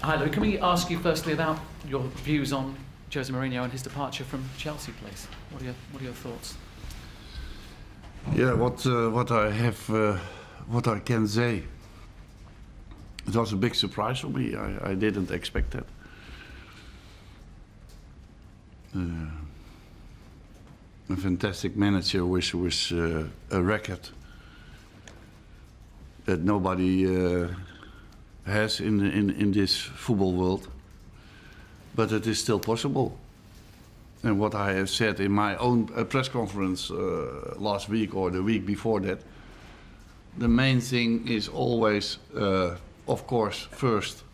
Hi, Louis. Can we ask you firstly about your views on Jose Mourinho and his departure from Chelsea, please? What are your thoughts? Yeah, what I can say. It was a big surprise for me. I didn't expect that. A fantastic manager with a record that nobody has in this football world, but it is still possible. And what I have said in my own press conference last week or the week before that, the main thing is always, of course, first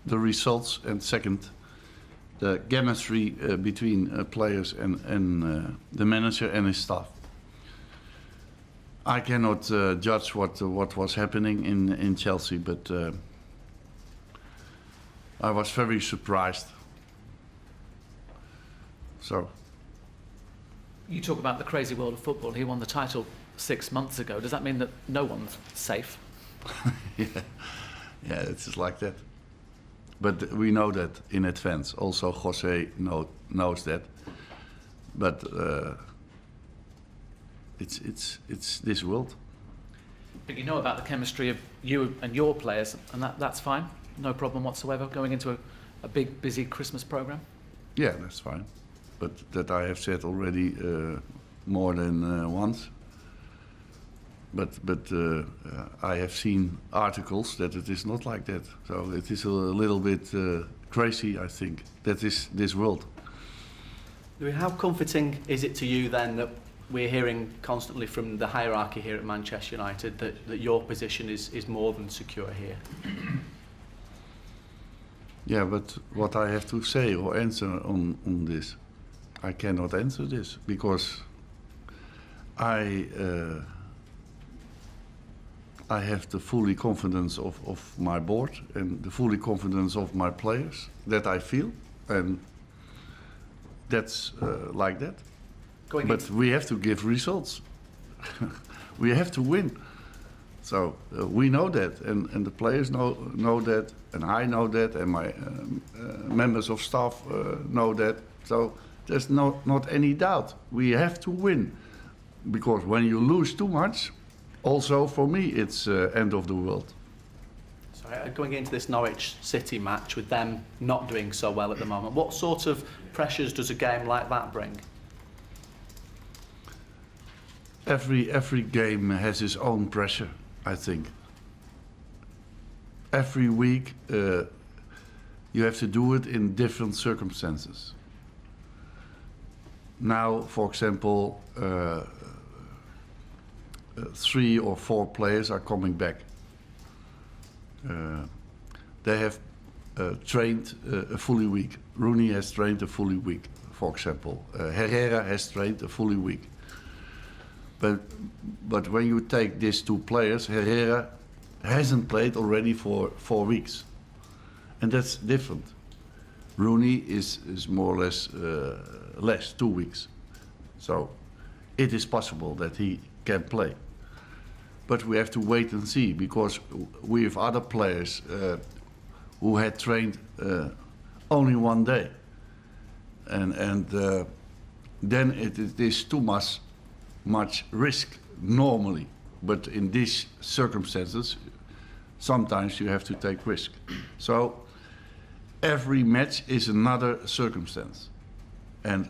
the results, and second the chemistry between players and the manager and his staff. I cannot judge what was happening in Chelsea, but I was very surprised. So. You talk about the crazy world of football. He won the title 6 months ago. Does that mean that no one's safe? Yeah, it's like that. But we know that in advance. Also, Jose knows that. But it's this world. But you know about the chemistry of you and your players, and that's fine. No problem whatsoever going into a big, busy Christmas program. Yeah, that's fine. But that I have said already more than once. But I have seen articles that it is not like that. So it is a little bit crazy, I think. That is this world. Louis, how comforting is it to you then that we're hearing constantly from the hierarchy here at Manchester United that your position is more than secure here? Yeah, but what I have to say or answer on this, I cannot answer this because I have the fully confidence of my board and the fully confidence of my players that I feel, and that's like that. But we have to give results. We have to win. So we know that, and the players know that, and I know that, and my members of staff know that. So there's not any doubt. We have to win, because when you lose too much, also for me it's end of the world. Sorry, going into this Norwich City match with them not doing so well at the moment, what sort of pressures does a game like that bring? Every game has its own pressure, I think. Every week you have to do it in different circumstances. Now, for example, 3 or 4 players are coming back. They have trained a fully week. Rooney has trained a fully week, for example. Herrera has trained a fully week. But when you take these 2 players, Herrera hasn't played already for 4 weeks. And that's different. Rooney is more or less 2 weeks. So it is possible that he can play. But we have to wait and see, because we have other players who had trained only 1 day. And then it is too much risk normally. But in these circumstances, sometimes you have to take risk. So every match is another circumstance. And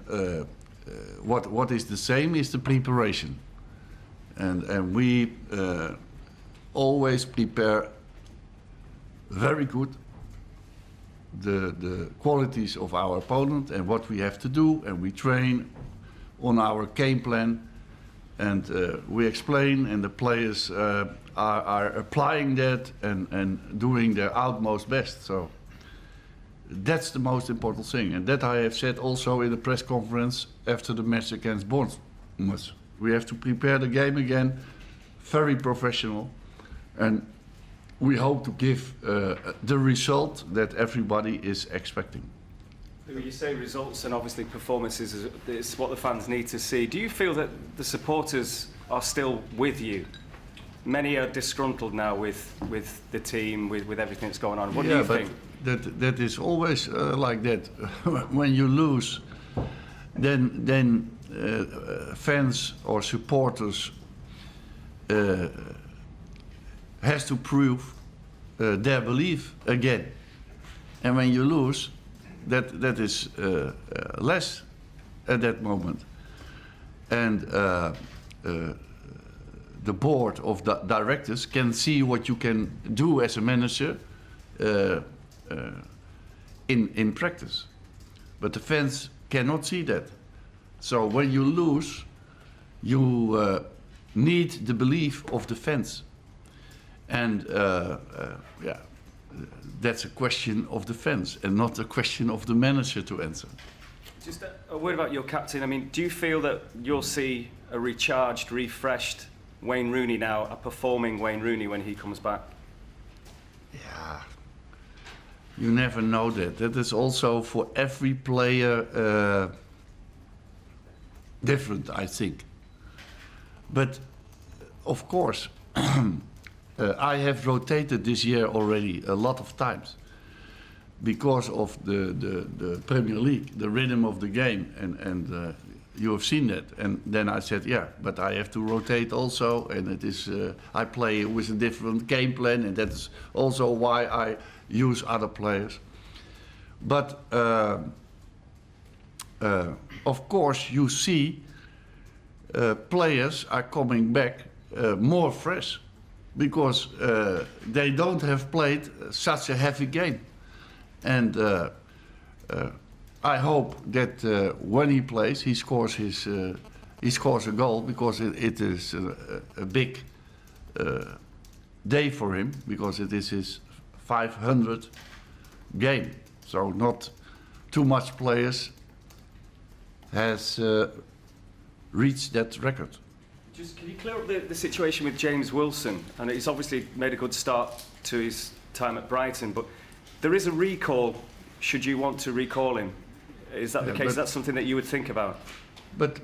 what is the same is the preparation. And we always prepare very good the qualities of our opponent and what we have to do, and we train on our game plan, and we explain, and the players are applying that and doing their utmost best. So that's the most important thing, and that I have said also in the press conference after the match against Bournemouth. We have to prepare the game again, very professional, and we hope to give the result that everybody is expecting. You say results and obviously performances is what the fans need to see. Do you feel that the supporters are still with you? Many are disgruntled now with the team, with everything that's going on. What do you think? that is always like that. When you lose, then fans or supporters has to prove their belief again. And when you lose, that is less at that moment. And the board of the directors can see what you can do as a manager in practice. But the fans cannot see that. So when you lose, you need the belief of the fans. And yeah, that's a question of the fans and not a question of the manager to answer. Just a word about your captain. I mean, do you feel that you'll see a recharged, refreshed Wayne Rooney now, a performing Wayne Rooney when he comes back? Yeah, you never know that. That is also for every player different, I think. But of course, I have rotated this year already a lot of times because of the Premier League, the rhythm of the game, and you have seen that. And then I said, yeah, but I have to rotate also, and it is I play with a different game plan, and that is also why I use other players. But of course, you see players are coming back more fresh because they don't have played such a heavy game. And I hope that when he plays, he scores a goal, because it is a big day for him, because it is his 500th game. So not too much players has reached that record. Just can you clear up the situation with James Wilson? And he's obviously made a good start to his time at Brighton, but there is a recall. Should you want to recall him? Is that the case? Is that something that you would think about? But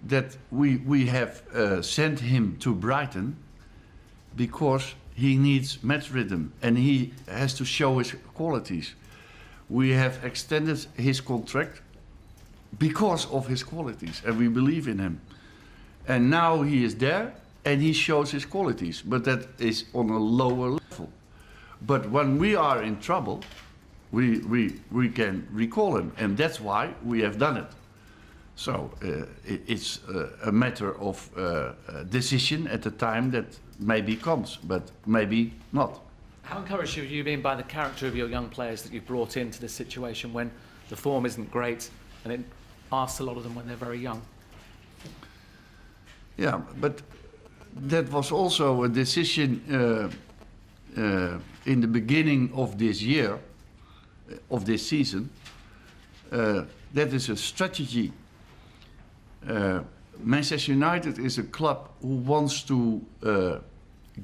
that we have sent him to Brighton because he needs match rhythm and he has to show his qualities. We have extended his contract because of his qualities, and we believe in him. And now he is there and he shows his qualities, but that is on a lower level. But when we are in trouble, we can recall him, and that's why we have done it. So it's a matter of decision at the time that maybe comes, but maybe not. How encouraged have you been by the character of your young players that you've brought into this situation when the form isn't great, and it asks a lot of them when they're very young? Yeah, but that was also a decision in the beginning of this year, of this season. That is a strategy. Manchester United is a club who wants to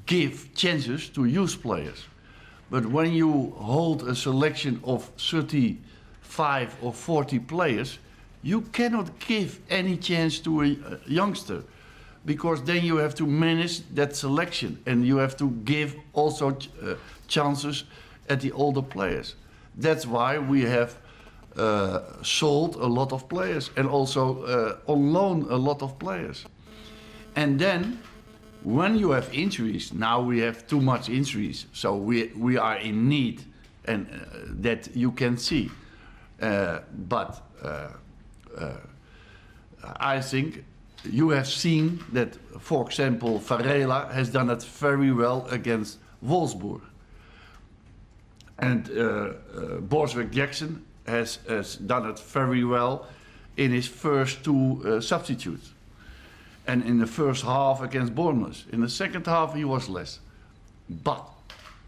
give chances to youth players. But when you hold a selection of 35 or 40 players, you cannot give any chance to a youngster, because then you have to manage that selection and you have to give also chances at the older players. That's why we have sold a lot of players and also on loan a lot of players. And then when you have injuries, now we have too much injuries, so we are in need, and that you can see. But I think you have seen that, for example, Varela has done it very well against Wolfsburg. And Borswick Jackson has done it very well in his first two substitutes. And in the first half against Bournemouth. In the second half he was less. But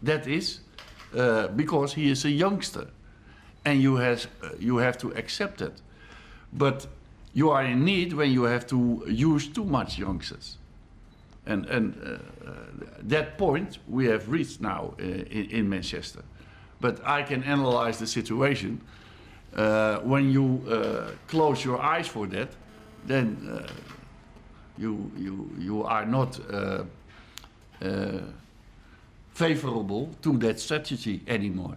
that is because he is a youngster. And you have to accept it. But you are in need when you have to use too much youngsters. And that point we have reached now in Manchester. But I can analyze the situation. When you close your eyes for that, then you are not favorable to that strategy anymore.